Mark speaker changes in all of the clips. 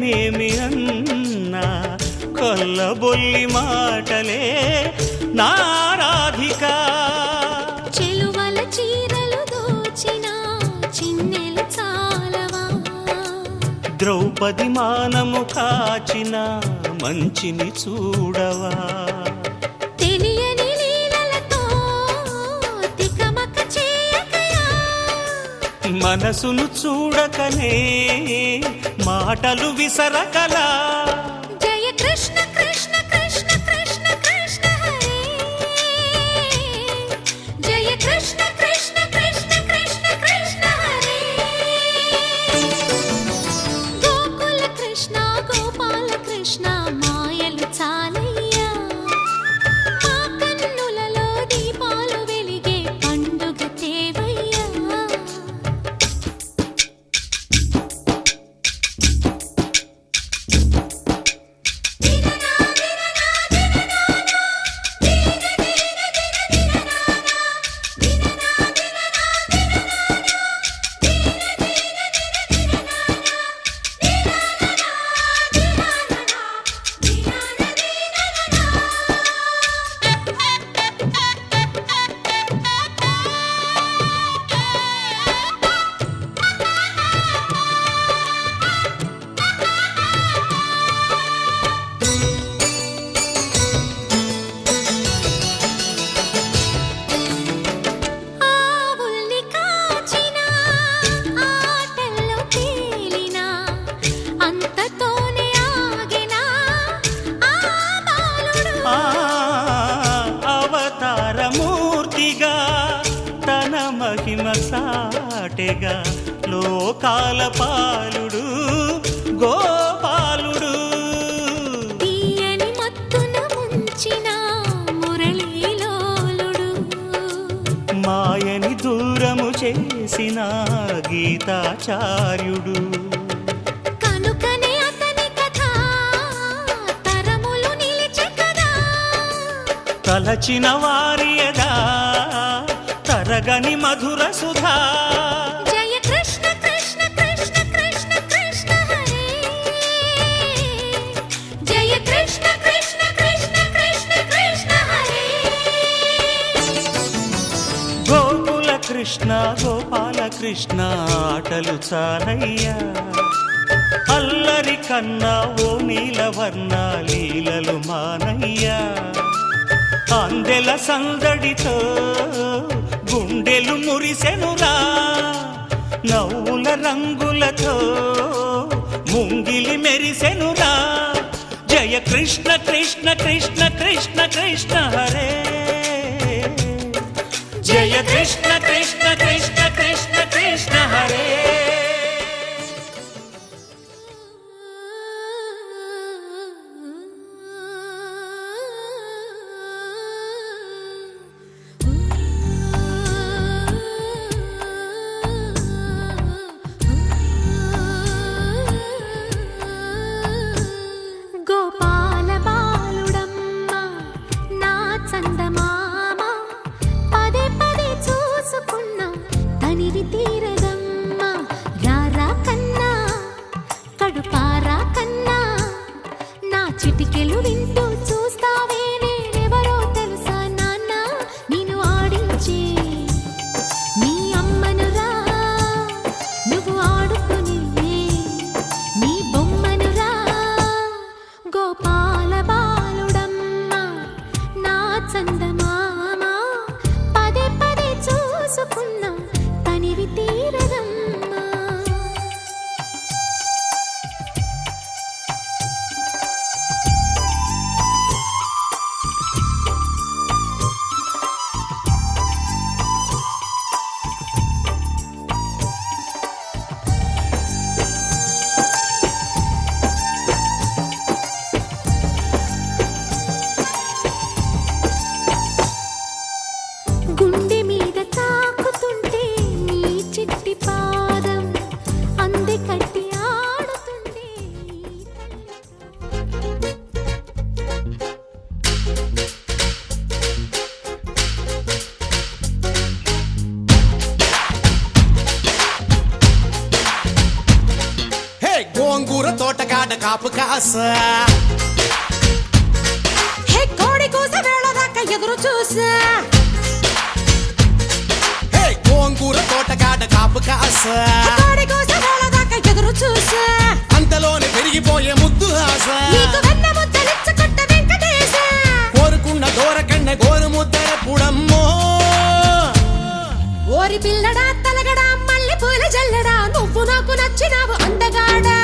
Speaker 1: నేనేమి అన్నా కొల్లబొల్లి మాటలే నా రాధిక.
Speaker 2: చెలువల చీరలు దోచిన చిన్నెలు చాలవా,
Speaker 1: ద్రౌపది మానము కాచిన మంచిని చూడవా.
Speaker 2: తెలియని లీలలతో తికమక చేయకయా,
Speaker 1: మనసును చూడకనే మాటలు విసరకలా.
Speaker 2: జయ కృష్ణ కృష్ణ కృష్ణ కృష్ణ కృష్ణ హరే, జయ కృష్ణ కృష్ణ కృష్ణ కృష్ణ కృష్ణ హరే. గోకుల కృష్ణ గోపాల కృష్ణ మాయలు చాలయ్యా, మా కన్నులలో దీపాలు వెలిగే పండుగ తేవయ్యా. ఆవుల్ని కాచిన ఆటల్లో తేలిన అంతతోనే ఆగిన ఆ బాలుడు,
Speaker 1: ఆ అవతారమూర్తిగా తన మహిమ సాటెగా లోకాల పాలుడు గోపాలుడు.
Speaker 2: తీయని మత్తున ముంచిన మురళీలోలుడు,
Speaker 1: మాయని దూరము చేసిన గీతాచార్యుడు.
Speaker 2: కనుకనే అతని కథ తరములు నిలిచె కదా,
Speaker 1: తలచిన వారియదా తరగని మధుర సుధా.
Speaker 2: జయ కృష్ణ కృష్ణ కృష్ణ కృష్ణ కృష్ణ హరే, జయ కృష్ణ కృష్ణ కృష్ణ కృష్ణ కృష్ణ హరే.
Speaker 1: గోకుల కృష్ణ గోపాల కృష్ణ ఆటలు చాలయ్యా, అల్లరి కన్నా ఓ నీలవర్ణ లీలలు మానయ్యా. అందెల సందడితో గుండెలు మురిసెనురా, నవ్వుల రంగులతో ముంగిలి మెరిసెనురా. జయ కృష్ణ కృష్ణ కృష్ణ కృష్ణ కృష్ణ హరే, జయ కృష్ణ కృష్ణ కృష్ణ కృష్ణ కృష్ణ హరే.
Speaker 2: గోపాల బాలుడమ్మ నా చందమామ, పదే పదే చూసుకున్న తనివి తీరదమ్మ. రారా కన్నా కడుపారా కన్నా, నా చిటికెలు వింటూ చూస్తావే నేనెవరో తెలుసా నాన్న. నేను ఆడించే నీ అమ్మనురా, నువ్వు ఆడుకునే నీ బొమ్మనురా. గోపాల బాలుడమ్మ నా చందమామ, పదే పదే చూసుకున్న తనివి తీరదమ్మ.
Speaker 3: కాపు కాస
Speaker 2: హే కోడి కూస వేళ దాకా ఎదురు చూసా
Speaker 3: హే గోంగూర తోటకాడ కాపు కాస
Speaker 2: కోడి కూస వేళ దాకా ఎదురు చూసా
Speaker 3: అంతలోనే పెరిగిపోయే ముద్దు ఆశ
Speaker 2: నీకు వెన్న ముద్దలిచ్చుకుంట వెంకటేశ
Speaker 3: కోరుకున్న దూరకన్న గోరు ముద్దర పుడమ్మో
Speaker 2: ఓరి పిల్లడా తలగడా మల్లె పూల జల్లడా నువ్వు నాకు నచ్చినావు అందగాడా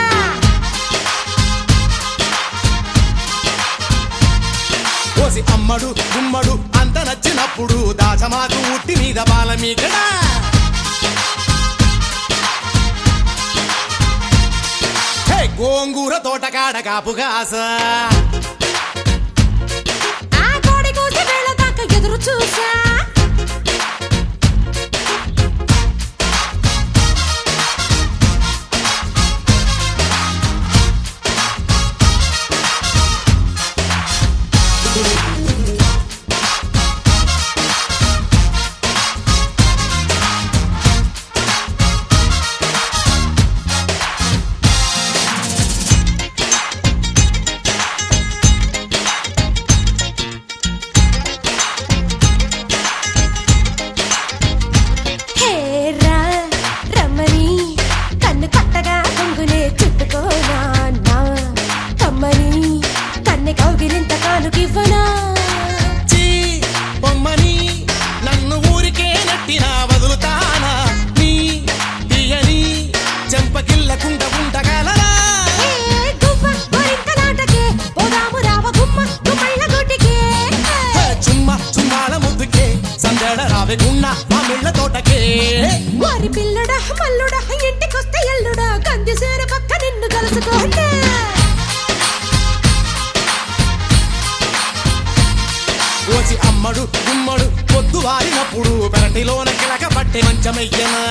Speaker 3: కోసి అమ్మడు గుమ్మడు అంత నచ్చినప్పుడు దాచమాకు ఉట్టి మీద బాల మీకడా హే గోంగూర తోటకాడ కాపు కాస
Speaker 2: ఆ కోడి కూస వేళ దాకా ఎదురు చూసా హేరా రమ్మని కన్ను కొట్టగా కొంగునే చుట్టుకోనా నా కమ్మని కన్నె కౌగిలింత కానుకివ్వనా
Speaker 3: చీ బొమ్మని నన్ను ఊరికే నట్టినా వదులుతానా నీ తీయని చెంపకిల్లకుంట ఉండగలరా
Speaker 2: ఏ గువ్వ గోరింక నాటకే పోదాము రావ గుమ్మ గుమ్మళ్ళ గుటికే
Speaker 3: హే చుమ్మ చుమ్మాల ముద్దుకే సందడ రావే గున్న మామిళ్ళ తోటకే
Speaker 2: వారి పిల్లడా మల్లుడా ఇంటికొస్తే ఎల్లుడా కంది సేర పక్క నిన్ను కలుసుకోండి
Speaker 3: ఓసి అమ్మడు గుమ్మడు పొద్దు వారినప్పుడు పెరటిలోన కిలక పట్టే మంచమయ్యనా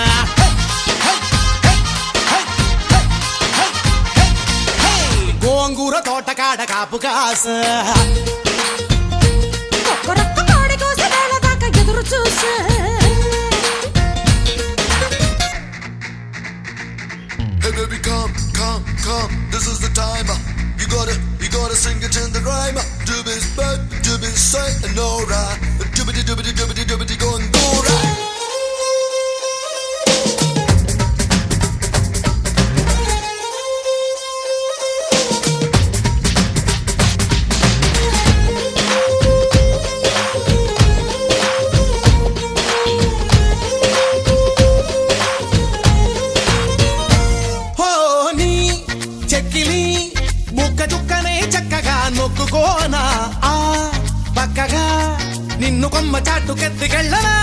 Speaker 3: గోంగూర తోటకాడ కాపు కాస
Speaker 2: ఒక్కరొక్క కోడి కోస వేళ దాకా ఎదురు చూసా
Speaker 4: Hey baby, come, come, come. This is the time. You gotta sing it in the rhyme. Doobies back, doobies say, no right. Doobity doobity doobity doobity going go right.
Speaker 3: హో నీ చెక్కిలి ముక్క చుక్కనే చక్కగా నొక్కుకోనా ఆ పక్కగా నిన్ను కొమ్మ చాటుకెత్తికెళ్ళనా